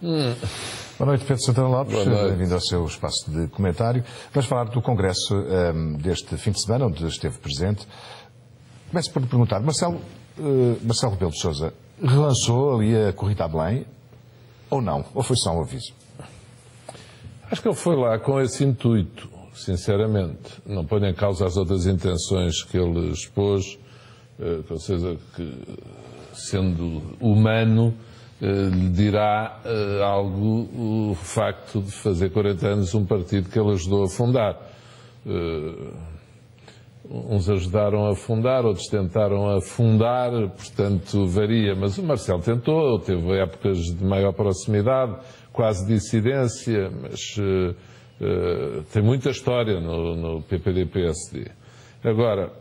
Boa noite, Pedro Santana Lopes. Bem-vindo ao seu espaço de comentário. Vamos falar do Congresso deste fim de semana, onde esteve presente. Começo por lhe perguntar, Marcelo Rebelo de Sousa relançou ali a corrida a Belém ou não? Ou foi só um aviso? Acho que ele foi lá com esse intuito, sinceramente. Não ponho em causa as outras intenções que ele expôs, ou seja, que, sendo humano, lhe dirá algo o facto de fazer 40 anos um partido que ele ajudou a fundar. Uns ajudaram a fundar, outros tentaram a fundar, portanto varia. Mas o Marcelo tentou, teve épocas de maior proximidade, quase dissidência, mas tem muita história no PPD-PSD. Agora,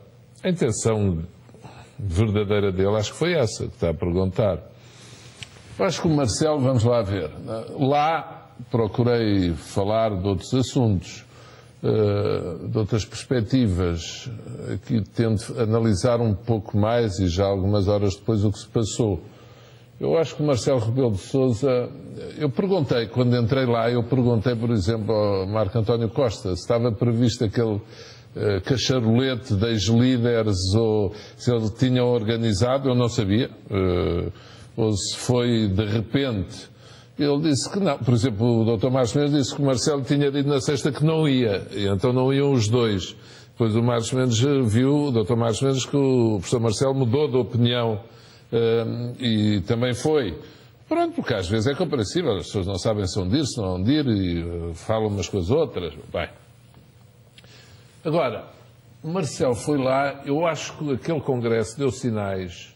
a intenção verdadeira dele, acho que foi essa que está a perguntar. Eu acho que o Marcelo, vamos lá ver, lá procurei falar de outros assuntos, de outras perspectivas, aqui tento analisar um pouco mais e já algumas horas depois o que se passou. Eu acho que o Marcelo Rebelo de Sousa, eu perguntei, quando entrei lá, eu perguntei, por exemplo, ao Marco António Costa, se estava previsto aquele cacharolete de ex-líderes ou se ele tinha organizado, eu não sabia, ou se foi de repente. Ele disse que não. Por exemplo, o Dr. Marcos Mendes disse que o Marcelo tinha dito na sexta que não ia, e então não iam os dois. Depois o Marcos Mendes viu, o Dr. Marcos Mendes, que o professor Marcelo mudou de opinião e também foi. Pronto, porque às vezes é compreensível, as pessoas não sabem se vão dir, se não vão dir, e falam umas com as outras. Bem. Agora, o Marcelo foi lá, eu acho que aquele congresso deu sinais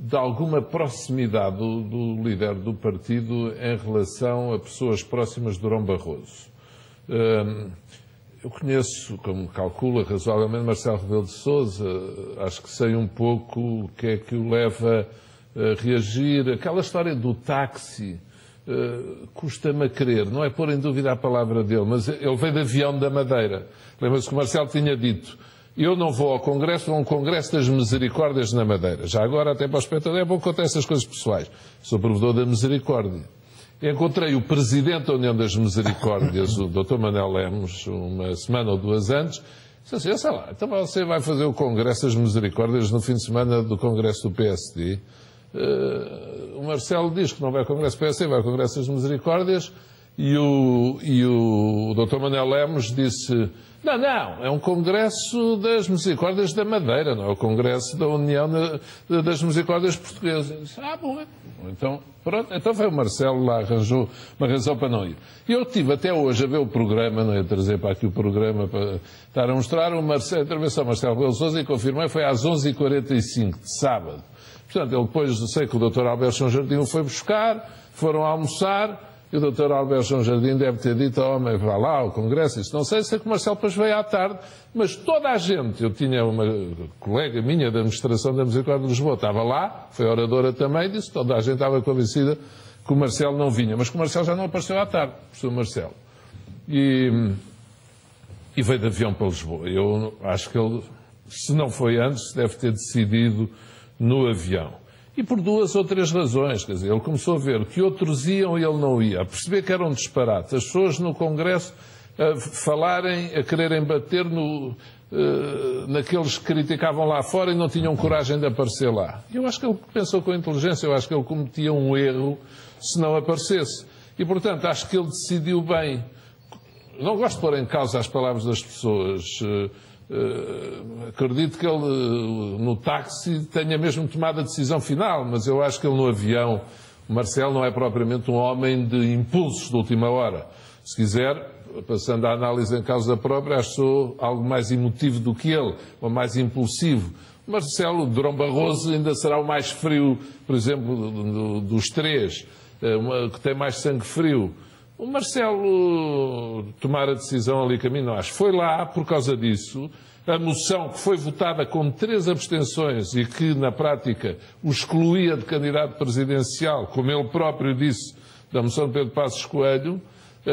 de alguma proximidade do líder do partido em relação a pessoas próximas de Durão Barroso. Eu conheço, como calcula razoavelmente, Marcelo Rebelo de Sousa, acho que sei um pouco o que é que o leva a reagir. Aquela história do táxi, custa-me a crer, não é pôr em dúvida a palavra dele, mas ele veio de avião da Madeira. Lembra-se que o Marcelo tinha dito: eu não vou ao Congresso, vou a um Congresso das Misericórdias na Madeira. Já agora, até para o espectador, é bom contar essas coisas pessoais. Sou provedor da Misericórdia. Encontrei o Presidente da União das Misericórdias, o Dr. Manuel Lemos, uma semana ou duas antes. Disse assim, sei lá, então você vai fazer o Congresso das Misericórdias no fim de semana do Congresso do PSD. O Marcelo diz que não vai ao Congresso do PSD, vai ao Congresso das Misericórdias. E o Dr. Manuel Lemos disse... Não, é um Congresso das Misericórdias da Madeira, não é o Congresso da União das Misericórdias Portuguesas. Eu disse, bom, então, pronto, então foi o Marcelo lá, arranjou uma razão para não ir. E eu estive até hoje a ver o programa, não ia trazer para aqui o programa para estar a mostrar, a intervenção do Marcelo Rebelo de Sousa e confirmei, foi às 11h45 de sábado. Portanto, ele depois, sei que o Dr. Alberto João Jardim o foi buscar, foram almoçar. E o Dr. Alberto João Jardim deve ter dito ao homem, vá lá ao Congresso, isso não sei, sei que o Marcelo depois veio à tarde, mas toda a gente, eu tinha uma colega minha da Administração da Misericórdia de Lisboa, estava lá, foi oradora também, disse, toda a gente estava convencida que o Marcelo não vinha, mas que o Marcelo já não apareceu à tarde, o professor Marcelo. E veio de avião para Lisboa. Eu acho que ele, se não foi antes, deve ter decidido no avião. E por duas ou três razões, quer dizer, ele começou a ver que outros iam e ele não ia, a perceber que era um disparate. As pessoas no Congresso a falarem, a quererem bater naqueles que criticavam lá fora e não tinham coragem de aparecer lá. Eu acho que ele pensou com inteligência, eu acho que ele cometia um erro se não aparecesse. E, portanto, acho que ele decidiu bem. Não gosto de pôr em causa as palavras das pessoas. Acredito que ele no táxi tenha mesmo tomado a decisão final, mas eu acho que ele no avião, o Marcelo não é propriamente um homem de impulsos de última hora. Se quiser, passando a análise em causa própria, acho que sou algo mais emotivo do que ele, ou mais impulsivo. O Marcelo, Durão Barroso, ainda será o mais frio, por exemplo, dos três, que tem mais sangue frio. O Marcelo tomar a decisão ali caminho, não acho. Foi lá por causa disso. A moção que foi votada com 3 abstenções e que, na prática, o excluía de candidato presidencial, como ele próprio disse, da moção de Pedro Passos Coelho,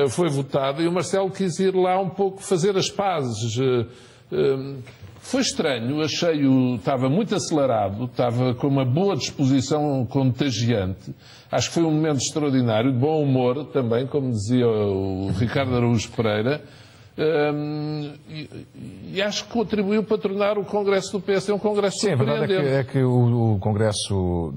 foi votada e o Marcelo quis ir lá um pouco fazer as pazes. Foi estranho, achei-o, estava muito acelerado, estava com uma boa disposição contagiante. Acho que foi um momento extraordinário, de bom humor também, como dizia o Ricardo Araújo Pereira. E acho que contribuiu para tornar o Congresso do PS um Congresso surpreendente. Sim, a verdade é que o Congresso,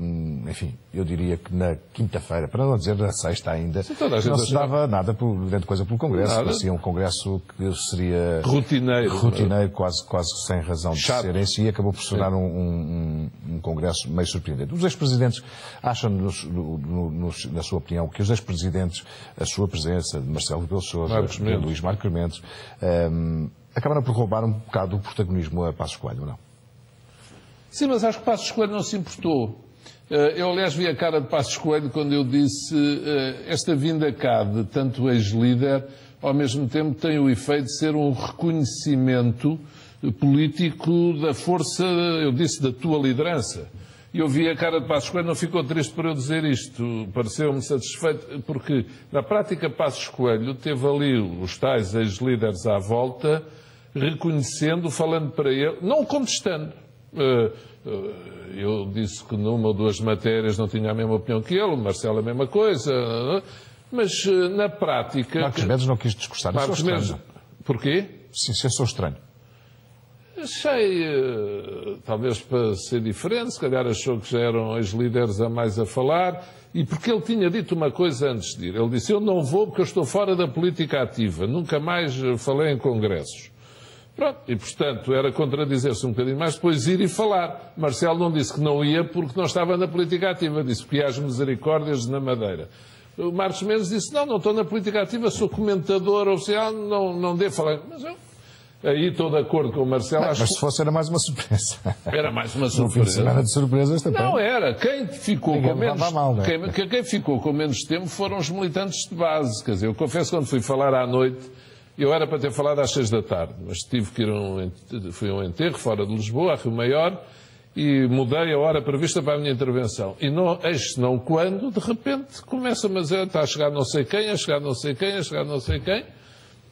enfim, eu diria que na quinta-feira, para não dizer na sexta ainda, não se dava nada, grande coisa pelo Congresso. Parecia um Congresso que seria rotineiro, quase sem razão de ser em si, acabou por se tornar um Congresso meio surpreendente. Os ex-presidentes acham, na sua opinião, que os ex-presidentes, a sua presença de Marcelo Rebelo de Sousa, de Luís Marques Mendes, acabaram por roubar um bocado o protagonismo a Passos Coelho, não? Sim, mas acho que Passos Coelho não se importou. Eu, aliás, vi a cara de Passos Coelho quando eu disse esta vinda cá de tanto ex-líder, ao mesmo tempo tem o efeito de ser um reconhecimento político da força, eu disse, da tua liderança. E eu vi a cara de Passos Coelho, não ficou triste por eu dizer isto, pareceu-me satisfeito, porque na prática Passos Coelho teve ali os tais ex-líderes à volta, reconhecendo, falando para ele, não contestando. Eu disse que numa ou duas matérias não tinha a mesma opinião que ele, o Marcelo a mesma coisa, mas na prática... Marcos Mendes não quis discursar, isso é estranho. Porquê? Sim, isso é só estranho. Achei, talvez para ser diferente, se calhar achou que já eram ex-líderes a mais a falar, e porque ele tinha dito uma coisa antes de ir. Ele disse, eu não vou porque eu estou fora da política ativa, nunca mais falei em congressos. Pronto, e portanto era contradizer-se um bocadinho mais, depois ir e falar. Marcelo não disse que não ia porque não estava na política ativa, disse que ia às misericórdias na Madeira. O Marcos Mendes disse, não estou na política ativa, sou comentador oficial, não devo falar. Mas eu... Aí estou de acordo com o Marcelo. Mas se fosse era mais uma surpresa. Era mais uma surpresa. Um fim de semana de surpresas também. Não, era. Quem ficou com menos tempo foram os militantes de base. Quer dizer, eu confesso que quando fui falar à noite, eu era para ter falado às 6 da tarde, mas tive que ir fui a um enterro fora de Lisboa, a Rio Maior, e mudei a hora prevista para a minha intervenção. E não quando, de repente, começa-me a dizer, está a chegar não sei quem, a chegar não sei quem, a chegar não sei quem.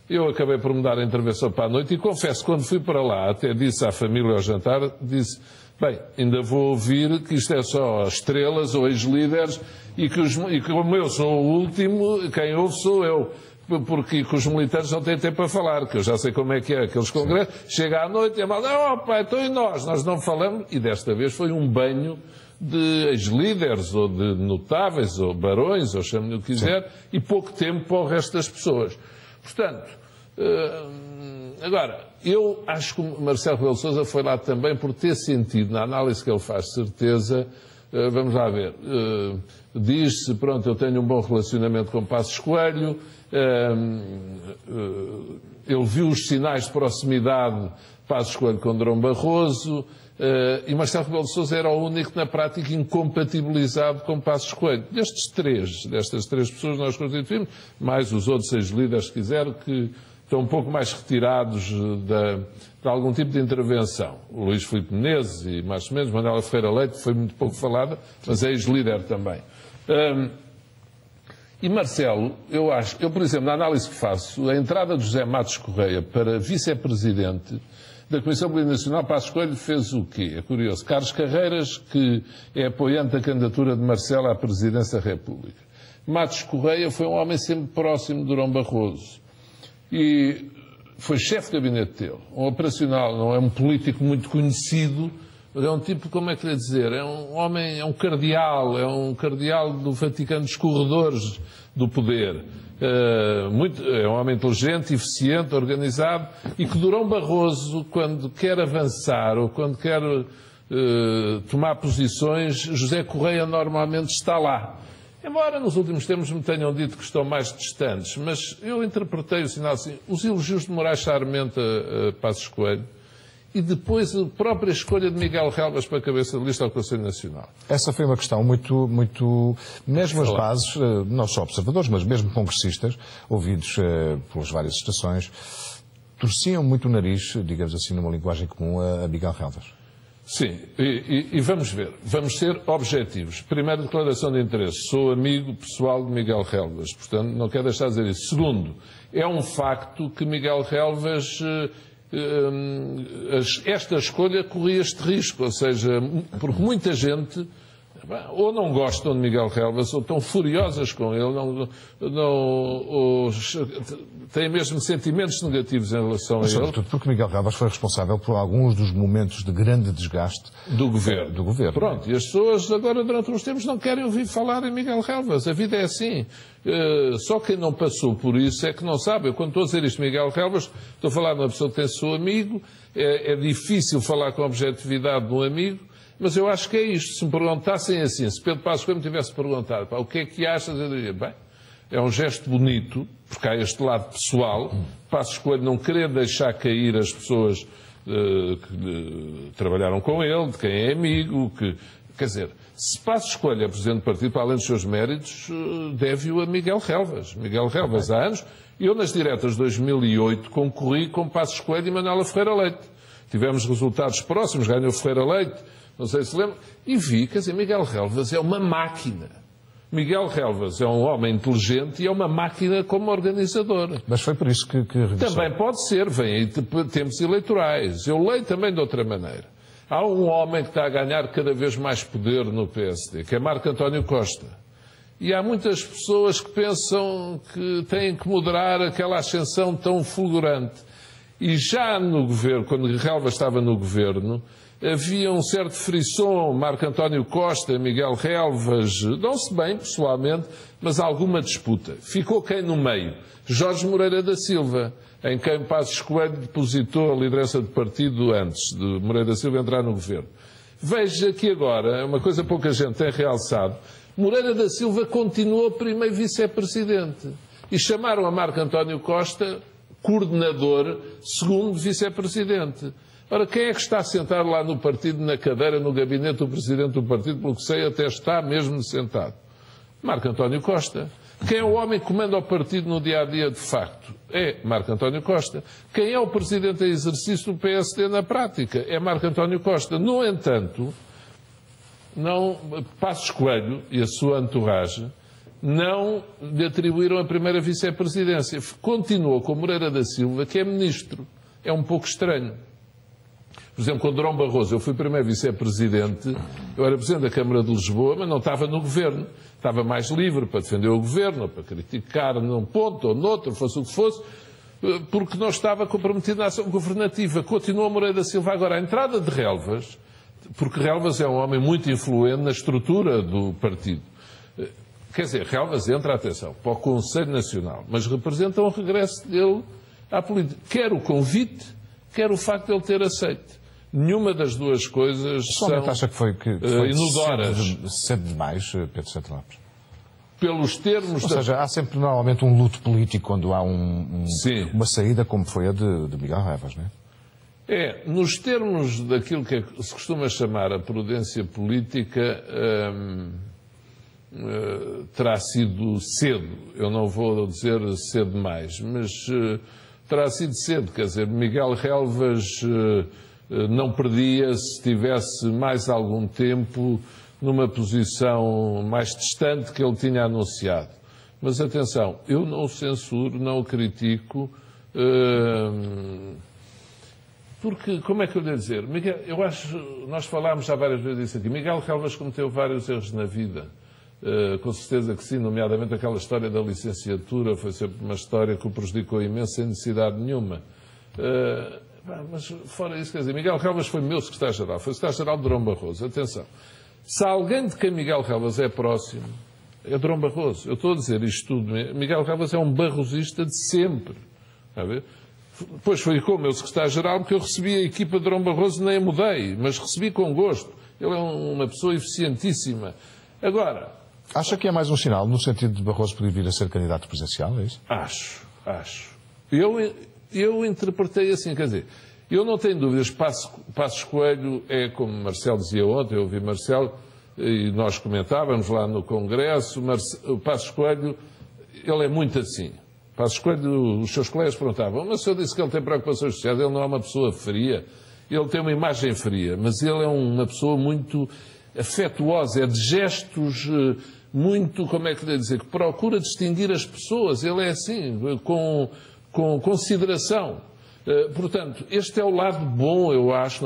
Eu acabei por mudar a intervenção para a noite e confesso, quando fui para lá, até disse à família ao jantar, disse, bem, ainda vou ouvir que isto é só estrelas ou ex-líderes e que como eu sou o último, quem ouve sou eu. Porque os militantes não têm tempo para falar, que eu já sei como é que é aqueles congressos. Chega à noite e a malta, opa, então e nós não falamos. E desta vez foi um banho de ex-líderes, ou de notáveis, ou barões, ou chame-lhe o que quiser, e pouco tempo para o resto das pessoas. Portanto, agora, eu acho que o Marcelo Rebelo de Sousa foi lá também por ter sentido, na análise que ele faz, de certeza, vamos lá ver, diz-se, pronto, eu tenho um bom relacionamento com Passos Coelho, ele viu os sinais de proximidade Passos Coelho com Durão Barroso, e Marcelo Rebelo de Sousa era o único, na prática, incompatibilizado com Passos Coelho. Destas três pessoas nós constituímos, mais os outros 6 líderes, se quiser, que estão um pouco mais retirados de algum tipo de intervenção. O Luís Filipe Menezes e, mais ou menos, Manuela Ferreira Leite, foi muito pouco falada, mas é ex-líder também. E Marcelo, eu por exemplo, na análise que faço, a entrada de José Matos Correia para vice-presidente da Comissão Política Nacional, Passos Coelho fez o quê? É curioso. Carlos Carreiras, que é apoiante da candidatura de Marcelo à presidência da República. Matos Correia foi um homem sempre próximo de Durão Barroso. E foi chefe de gabinete dele. Um operacional, não é um político muito conhecido, mas é um tipo, como é que lhe dizer, é um homem, é um cardeal do Vaticano, dos corredores do poder. É um homem inteligente, eficiente, organizado, e que Durão Barroso, quando quer avançar ou quando quer tomar posições, José Correia normalmente está lá. Embora nos últimos tempos me tenham dito que estão mais distantes, mas eu interpretei o sinal assim, os elogios de Moraes Sarmento a Passos Coelho, e depois a própria escolha de Miguel Relvas para a cabeça de lista ao Conselho Nacional. Essa foi uma questão muito, mesmo as bases, não só observadores, mas mesmo congressistas, ouvidos pelas várias estações, torciam muito o nariz, digamos assim, numa linguagem comum, a Miguel Relvas. Sim, e vamos ver, vamos ser objetivos. Primeira declaração de interesse, sou amigo pessoal de Miguel Relvas, portanto não quero deixar de dizer isso. Segundo, é um facto que Miguel Relvas esta escolha corria este risco, ou seja, porque muita gente ou não gostam de Miguel Relvas, ou estão furiosas com ele, ou têm mesmo sentimentos negativos em relação a ele. Sobretudo porque Miguel Relvas foi responsável por alguns dos momentos de grande desgaste do governo. Pronto, e as pessoas agora, durante uns tempos, não querem ouvir falar em Miguel Relvas. A vida é assim. Só quem não passou por isso é que não sabe. Eu, quando estou a dizer isto, Miguel Relvas, estou a falar de uma pessoa que tem seu amigo, é difícil falar com objetividade de um amigo, mas eu acho que é isto. Se me perguntassem assim, se Pedro Passos Coelho me tivesse perguntado o que é que achas, eu diria, bem, é um gesto bonito, porque há este lado pessoal, Passos Coelho não querer deixar cair as pessoas que trabalharam com ele, de quem é amigo, quer dizer, se Passos Coelho é presidente do partido, para além dos seus méritos, deve-o a Miguel Relvas. Miguel Relvas, há anos, eu nas diretas de 2008 concorri com Passos Coelho e Manuela Ferreira Leite. Tivemos resultados próximos, ganhou Ferreira Leite, não sei se lembra, e vi, quer dizer, Miguel Relvas é uma máquina. Miguel Relvas é um homem inteligente e é uma máquina como organizador. Mas foi por isso que regressou. Também pode ser, vem aí tempos eleitorais. Eu leio também de outra maneira. Há um homem que está a ganhar cada vez mais poder no PSD, que é Marco António Costa. E há muitas pessoas que pensam que têm que moderar aquela ascensão tão fulgurante. E já no governo, quando Relvas estava no governo, havia um certo frisson, Marco António Costa, Miguel Relvas, dão-se bem pessoalmente, mas alguma disputa. Ficou quem no meio? Jorge Moreira da Silva, em quem Passos Coelho depositou a liderança do partido antes de Moreira da Silva entrar no governo. Veja que agora, uma coisa pouca gente tem realçado, Moreira da Silva continuou primeiro vice-presidente e chamaram a Marco António Costa coordenador, segundo vice-presidente. Ora, quem é que está sentado lá no partido, na cadeira, no gabinete do presidente do partido, pelo que sei, até está mesmo sentado? Marco António Costa. Quem é o homem que comanda o partido no dia-a-dia, de facto? É Marco António Costa. Quem é o presidente em exercício do PSD na prática? É Marco António Costa. No entanto, Passos Coelho e a sua entourage não lhe atribuíram a primeira vice-presidência. Continuou com Moreira da Silva, que é ministro. É um pouco estranho. Por exemplo, com Durão Barroso, eu fui primeiro vice-presidente, eu era presidente da Câmara de Lisboa, mas não estava no governo. Estava mais livre para defender o governo, ou para criticar num ponto ou noutro, fosse o que fosse, porque não estava comprometido na ação governativa. Continua Moreira da Silva. Agora, a entrada de Relvas, porque Relvas é um homem muito influente na estrutura do partido. Quer dizer, Relvas entra, atenção, para o Conselho Nacional, mas representa um regresso dele à política. Quer o convite, quer o facto de ele ter aceito. Nenhuma das duas coisas são acha que foi inudoras. Cedo demais, Pedro Santana Lopes? Pelos termos... Ou seja, há sempre normalmente um luto político quando há uma saída, como foi a de Miguel Relvas, não é? Nos termos daquilo que se costuma chamar a prudência política, terá sido cedo. Eu não vou dizer cedo demais, mas terá sido cedo. Quer dizer, Miguel Relvas não perdia se tivesse mais algum tempo numa posição mais distante que ele tinha anunciado. Mas atenção, eu não o censuro, não o critico, porque, como é que eu lhe dizer? Miguel, eu acho, nós falámos já várias vezes disso aqui, Miguel Relvas cometeu vários erros na vida. Com certeza que sim, nomeadamente aquela história da licenciatura, foi sempre uma história que o prejudicou imenso, sem necessidade nenhuma. Mas fora isso, quer dizer, Miguel Relvas foi meu secretário-geral, foi secretário-geral de Durão Barroso. Atenção, se alguém de quem Miguel Relvas é próximo, é Durão Barroso. Eu estou a dizer isto tudo. Miguel Relvas é um barrosista de sempre. Está a ver? Depois foi como meu secretário-geral, porque eu recebi a equipa de Durão Barroso, nem a mudei, mas recebi com gosto. Ele é uma pessoa eficientíssima. Agora... Acha que é mais um sinal, no sentido de Barroso poder vir a ser candidato presidencial, é isso? Acho. Eu interpretei assim, quer dizer, eu não tenho dúvidas, Passos Coelho é, como Marcelo dizia ontem, eu ouvi Marcelo, e nós comentávamos lá no Congresso, o Passos Coelho, ele é muito assim. Passos Coelho, os seus colegas perguntavam, mas se eu disse que ele tem preocupações sociais, ele não é uma pessoa fria, ele tem uma imagem fria, mas ele é uma pessoa muito afetuosa, é de gestos muito, como é que lhe dizer, que procura distinguir as pessoas, ele é assim, com consideração. Portanto, este é o lado bom, eu acho,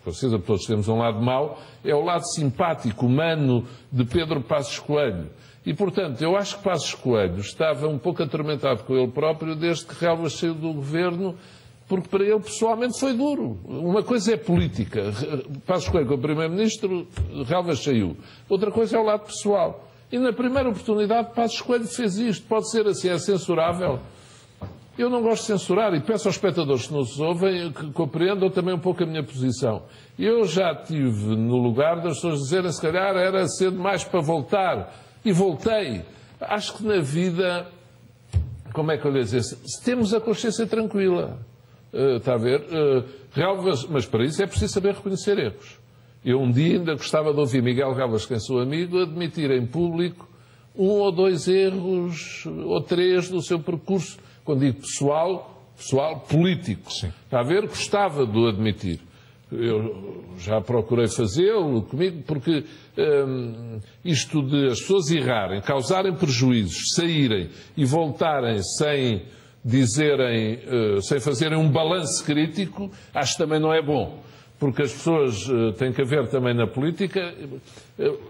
com certeza todos temos um lado mau, é o lado simpático, humano de Pedro Passos Coelho. E, portanto, eu acho que Passos Coelho estava um pouco atormentado com ele próprio desde que Relvas saiu do governo, porque para ele pessoalmente foi duro. Uma coisa é política. Passos Coelho como Primeiro-Ministro, Relvas saiu. Outra coisa é o lado pessoal. E na primeira oportunidade Passos Coelho fez isto. Pode ser assim, é censurável. Eu não gosto de censurar e peço aos espectadores que nos ouvem que compreendam também um pouco a minha posição. Eu já estive no lugar das pessoas dizerem se calhar era cedo mais para voltar. E voltei. Acho que na vida, como é que eu lhe dizer, se temos a consciência tranquila, está a ver? Relvas, mas para isso é preciso saber reconhecer erros. Eu um dia ainda gostava de ouvir Miguel Relvas, quem sou amigo, admitir em público 1 ou 2 erros, ou 3 do seu percurso. Quando digo pessoal, político. Sim. Está a ver? Gostava de o admitir. Eu já procurei fazê-lo comigo, porque isto de as pessoas errarem, causarem prejuízos, saírem e voltarem sem dizerem, sem fazerem um balanço crítico, acho que também não é bom. Porque as pessoas têm que haver também na política,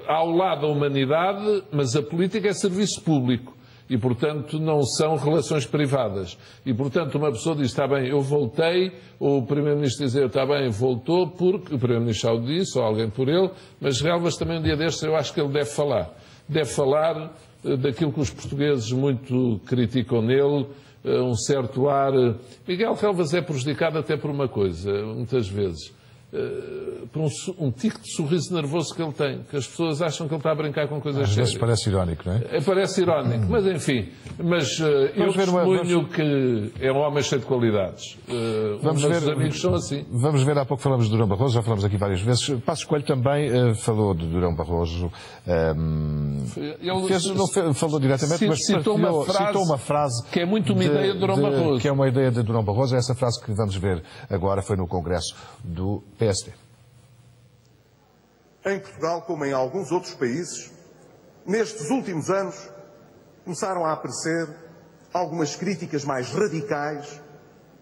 ao lado da humanidade, mas a política é serviço público. E, portanto, não são relações privadas. E, portanto, uma pessoa diz, está bem, eu voltei, ou o Primeiro-Ministro dizer, está bem, voltou, porque o Primeiro-Ministro já o disse, ou alguém por ele, mas Relvas também um dia destes eu acho que ele deve falar. Deve falar daquilo que os portugueses muito criticam nele, um certo ar... Miguel Relvas é prejudicado até por uma coisa, muitas vezes. Por um tico de sorriso nervoso que ele tem, que as pessoas acham que ele está a brincar com coisas sérias. Às vezes parece irónico, não é? Parece irónico, mas enfim. Mas eu testemunho que é um homem cheio de qualidades. Os amigos são assim. Vamos ver, há pouco falamos de Durão Barroso, já falamos aqui várias vezes. Passos Coelho também falou de Durão Barroso. Não falou diretamente, mas citou uma frase que é muito uma ideia de Durão Barroso. Que é uma ideia de Durão Barroso. Essa frase que vamos ver agora foi no Congresso do PSD. Em Portugal, como em alguns outros países, nestes últimos anos começaram a aparecer algumas críticas mais radicais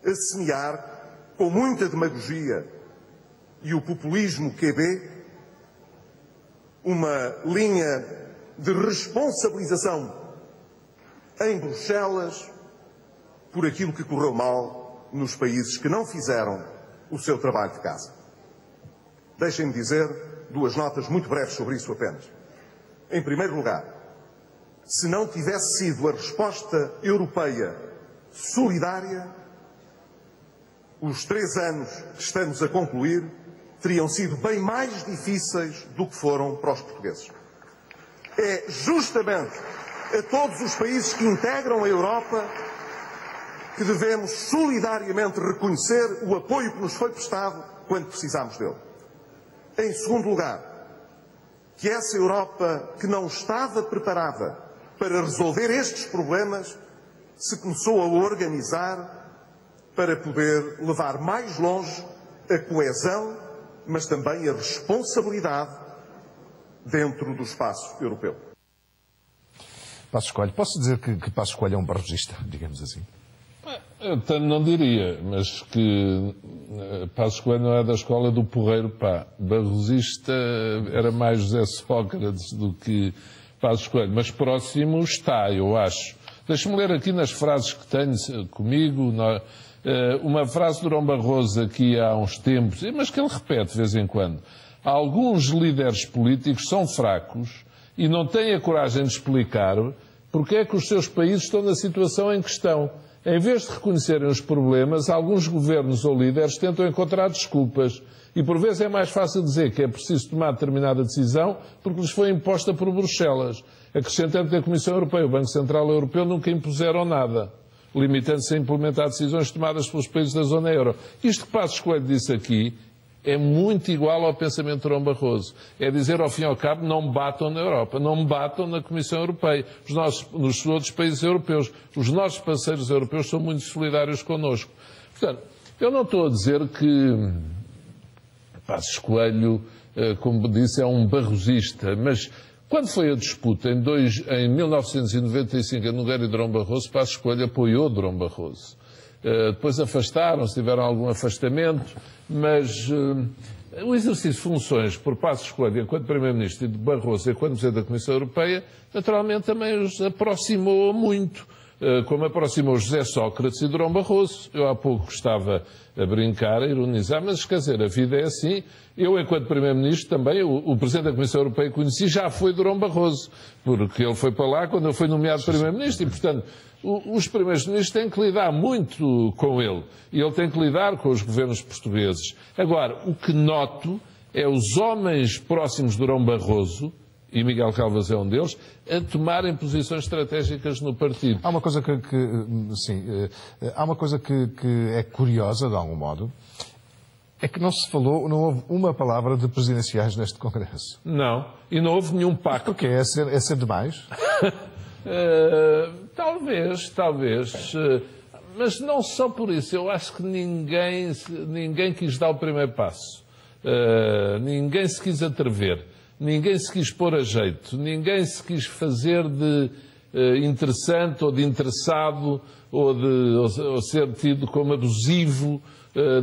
a semear, com muita demagogia e o populismo QB, uma linha de responsabilização em Bruxelas por aquilo que correu mal nos países que não fizeram o seu trabalho de casa. Deixem-me dizer 2 notas muito breves sobre isso apenas. Em primeiro lugar, se não tivesse sido a resposta europeia solidária, os 3 anos que estamos a concluir teriam sido bem mais difíceis do que foram para os portugueses. É justamente a todos os países que integram a Europa que devemos solidariamente reconhecer o apoio que nos foi prestado quando precisámos dele. Em segundo lugar, que essa Europa que não estava preparada para resolver estes problemas se começou a organizar para poder levar mais longe a coesão, mas também a responsabilidade dentro do espaço europeu. Passos Coelho, posso dizer que Passos Coelho é um barrosista, digamos assim? Eu não diria, mas que Passos Coelho não é da escola do porreiro pá. Barrosista era mais José Sócrates do que Passos Coelho, mas próximo está, eu acho. Deixa-me ler aqui nas frases que tenho comigo, uma frase de Durão Barroso aqui há uns tempos, mas que ele repete de vez em quando. Alguns líderes políticos são fracos e não têm a coragem de explicar porque é que os seus países estão na situação em que estão. Em vez de reconhecerem os problemas, alguns governos ou líderes tentam encontrar desculpas. E por vezes é mais fácil dizer que é preciso tomar determinada decisão porque lhes foi imposta por Bruxelas. Acrescentando que a Comissão Europeia e o Banco Central Europeu nunca impuseram nada, limitando-se a implementar decisões tomadas pelos países da zona euro. Isto que Passos Coelho disse aqui é muito igual ao pensamento de Durão Barroso. É dizer, ao fim e ao cabo, não batam na Europa, não batam na Comissão Europeia, nos outros países europeus. Os nossos parceiros europeus são muito solidários connosco. Portanto, eu não estou a dizer que Passos Coelho, como disse, é um barrosista, mas quando foi a disputa, em 1995, a Nogueira e Durão Barroso, Passos Coelho apoiou Durão Barroso. depois afastaram-se, tiveram algum afastamento, mas o exercício de funções por Passos Coelho, enquanto Primeiro-Ministro, e de Barroso, enquanto Presidente da Comissão Europeia, naturalmente também os aproximou muito, como aproximou José Sócrates e Durão Barroso. Eu há pouco estava a brincar, a ironizar, mas quer dizer, a vida é assim. Eu, enquanto Primeiro-Ministro, também, o Presidente da Comissão Europeia que conheci já foi Durão Barroso, porque ele foi para lá quando eu fui nomeado Primeiro-Ministro e, portanto, os Primeiros-Ministros têm que lidar muito com ele e ele tem que lidar com os governos portugueses. Agora, o que noto é os homens próximos de Durão Barroso, e Miguel Calvas é um deles, a tomarem posições estratégicas no partido. Há uma coisa há uma coisa que é curiosa, de algum modo, é que não houve uma palavra de presidenciais neste Congresso. Não, e não houve nenhum pacto. Porque é ser demais? Talvez. Mas não só por isso. Eu acho que ninguém quis dar o primeiro passo. Ninguém se quis atrever. Ninguém se quis pôr a jeito. Ninguém se quis fazer de interessante ou de interessado ou ser tido como abusivo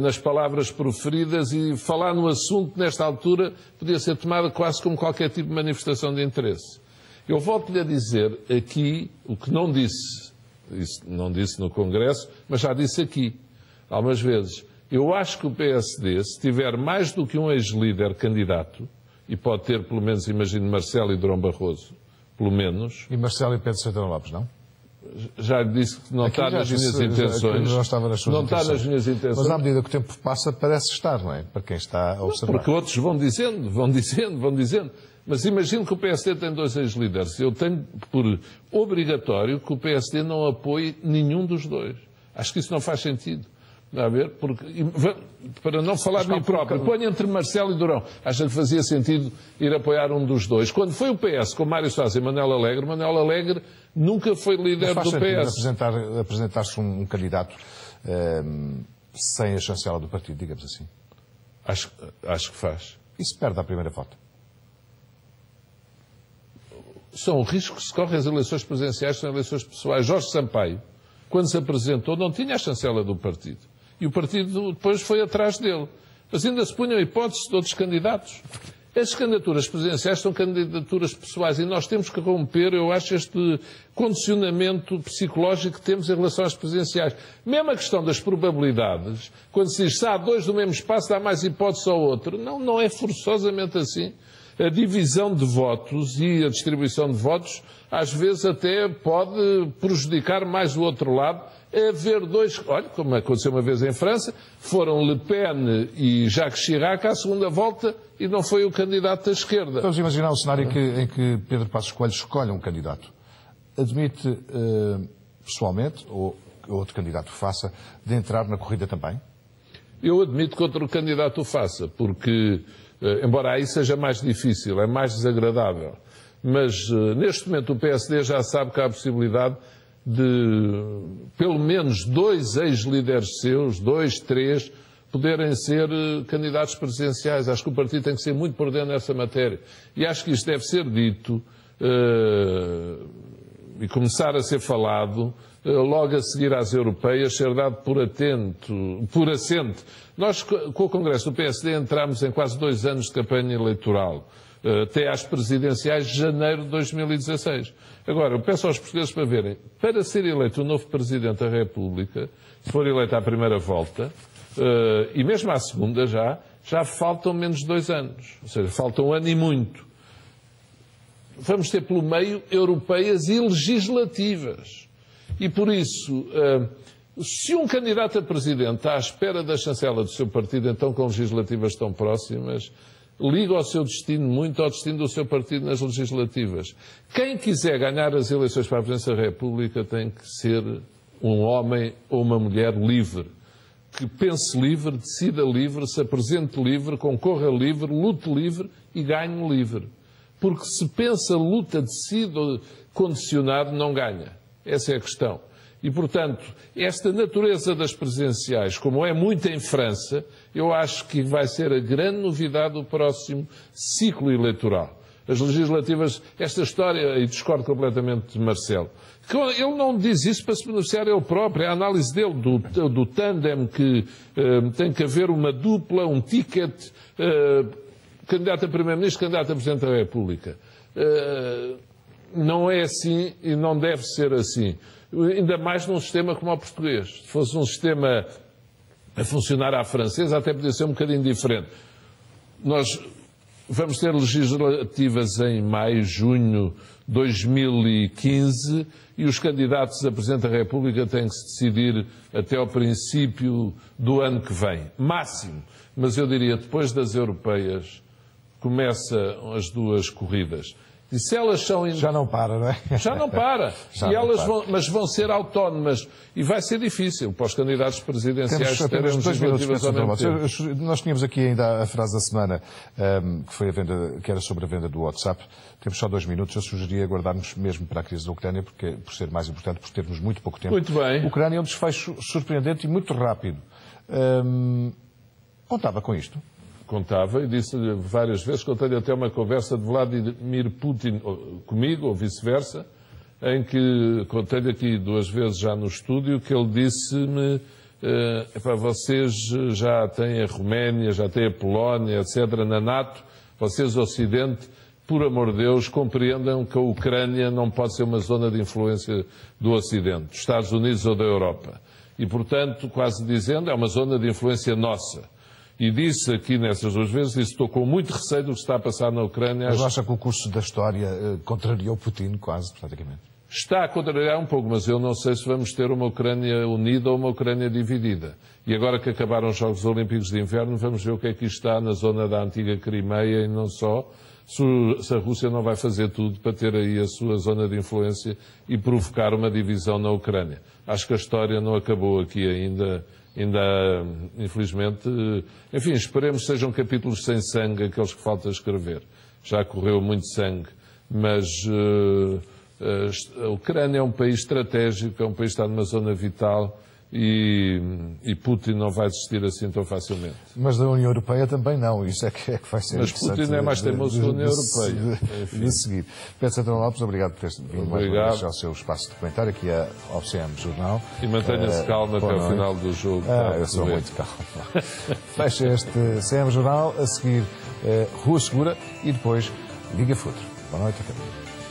nas palavras proferidas e falar no assunto, nesta altura, podia ser tomado quase como qualquer tipo de manifestação de interesse. Eu volto-lhe a dizer aqui o que não disse no Congresso, mas já disse aqui, algumas vezes. Eu acho que o PSD, se tiver mais do que um ex-líder candidato, e pode ter, pelo menos, imagino, Marcelo e Durão Barroso, pelo menos... E Marcelo e Pedro Santana Lopes, não? Já lhe disse que não está nas minhas intenções. Não estava nas suas intenções. Está nas minhas intenções. Mas à medida que o tempo passa, parece estar, não é? Para quem está a observar. Porque outros vão dizendo. Mas imagino que o PSD tem 2 ex-líderes. Eu tenho por obrigatório que o PSD não apoie nenhum dos 2. Acho que isso não faz sentido. Está a ver? Porque, para não falar de mim próprio, ponho entre Marcelo e Durão. Acho que fazia sentido ir apoiar um dos 2. Quando foi o PS com Mário Soares e Manuel Alegre nunca foi líder do PS. Apresentar-se um candidato sem a chancela do partido, digamos assim. Acho que faz. Isso perde a primeira volta. São riscos que se correm as eleições presidenciais, são eleições pessoais. Jorge Sampaio, quando se apresentou, não tinha a chancela do partido. E o partido depois foi atrás dele. Mas ainda se punham a hipótese de outros candidatos. As candidaturas presidenciais são candidaturas pessoais e nós temos que romper, eu acho, este condicionamento psicológico que temos em relação às presidenciais. Mesmo a questão das probabilidades, quando se diz que há 2 do mesmo espaço, dá mais hipótese ao outro. Não é forçosamente assim. A divisão de votos e a distribuição de votos, às vezes até pode prejudicar mais o outro lado. Haver 2, olha, como aconteceu uma vez em França, foram Le Pen e Jacques Chirac à segunda volta e não foi o candidato da esquerda. Vamos imaginar um cenário em que Pedro Passos Coelho escolhe um candidato. Admite pessoalmente, ou outro candidato o faça, de entrar na corrida também? Eu admito que outro candidato o faça, porque, embora aí seja mais difícil, é mais desagradável, mas neste momento o PSD já sabe que há a possibilidade de pelo menos 2 ex-líderes seus, 2, 3, poderem ser candidatos presidenciais. Acho que o partido tem que ser muito por dentro nessa matéria. E acho que isto deve ser dito e começar a ser falado logo a seguir às europeias, ser dado por assente. Nós, com o Congresso do PSD, entramos em quase 2 anos de campanha eleitoral, até às presidenciais de janeiro de 2016. Agora, eu peço aos portugueses para verem, para ser eleito o novo Presidente da República, se for eleito à primeira volta, e mesmo à segunda já faltam menos de 2 anos. Ou seja, faltam 1 ano e muito. Vamos ter pelo meio europeias e legislativas. E por isso, se um candidato a Presidente está à espera da chancela do seu partido, então com legislativas tão próximas, liga ao seu destino muito ao destino do seu partido nas legislativas. Quem quiser ganhar as eleições para a Presidência da República tem que ser um homem ou uma mulher livre, que pense livre, decida livre, se apresente livre, concorra livre, lute livre e ganhe livre. Porque se pensa, luta, decide condicionado, não ganha. Essa é a questão. E, portanto, esta natureza das presidenciais, como é muito em França, eu acho que vai ser a grande novidade do próximo ciclo eleitoral. As legislativas, esta história, e discordo completamente de Marcelo, que ele não diz isso para se beneficiar ele próprio, é a análise dele do tândem, que tem que haver uma dupla, um ticket, candidato a Primeiro-Ministro, candidato a Presidente da República. Não é assim e não deve ser assim. Ainda mais num sistema como o português. Se fosse um sistema a funcionar à francesa, até podia ser um bocadinho diferente. Nós vamos ter legislativas em maio, junho de 2015 e os candidatos a Presidente da República têm que se decidir até ao princípio do ano que vem. Máximo. Mas eu diria, depois das europeias, começam as duas corridas. E se elas são... Já não para, não é? Já não para. Mas vão ser autónomas. E vai ser difícil para os candidatos presidenciais terem legislativas ao mesmo tempo. Nós tínhamos aqui ainda a frase da semana, que foi que era sobre a venda do WhatsApp. Temos só 2 minutos. Eu sugeria guardarmos mesmo para a crise da Ucrânia, porque, por ser mais importante, por termos muito pouco tempo. Muito bem. A Ucrânia é um desfecho surpreendente e muito rápido. Contava com isto? Contava, e disse-lhe várias vezes, contei-lhe até uma conversa de Vladimir Putin comigo, ou vice-versa, em que contei-lhe aqui 2 vezes já no estúdio, que ele disse-me, vocês já têm a Roménia, já têm a Polónia, etc., na NATO, vocês, Ocidente, por amor de Deus, compreendam que a Ucrânia não pode ser uma zona de influência do Ocidente, dos Estados Unidos ou da Europa. E, portanto, quase dizendo, é uma zona de influência nossa. E disse aqui nessas 2 vezes, estou com muito receio do que está a passar na Ucrânia. Mas acha que o curso da história contrariou Putin quase, praticamente? Está a contrariar um pouco, mas eu não sei se vamos ter uma Ucrânia unida ou uma Ucrânia dividida. E agora que acabaram os Jogos Olímpicos de Inverno, vamos ver o que é que está na zona da antiga Crimeia e não só. Se a Rússia não vai fazer tudo para ter aí a sua zona de influência e provocar uma divisão na Ucrânia. Acho que a história não acabou aqui ainda, infelizmente. Enfim, esperemos que sejam capítulos sem sangue, aqueles que falta escrever. Já correu muito sangue, mas a Ucrânia é um país estratégico, é um país que está numa zona vital e Putin não vai desistir assim tão facilmente. Mas da União Europeia também não, isso é que vai ser Mas Putin é mais teimoso que a União Europeia. De seguir. Pedro Santana Lopes, obrigado por ter vindo mais uma vez ao seu espaço de comentário, aqui a OCM Jornal. E mantenha-se calma até ao final do jogo. Eu sou muito calmo. Fecha este CM Jornal, a seguir Rua Segura e depois Liga Futuro. Boa noite a todos.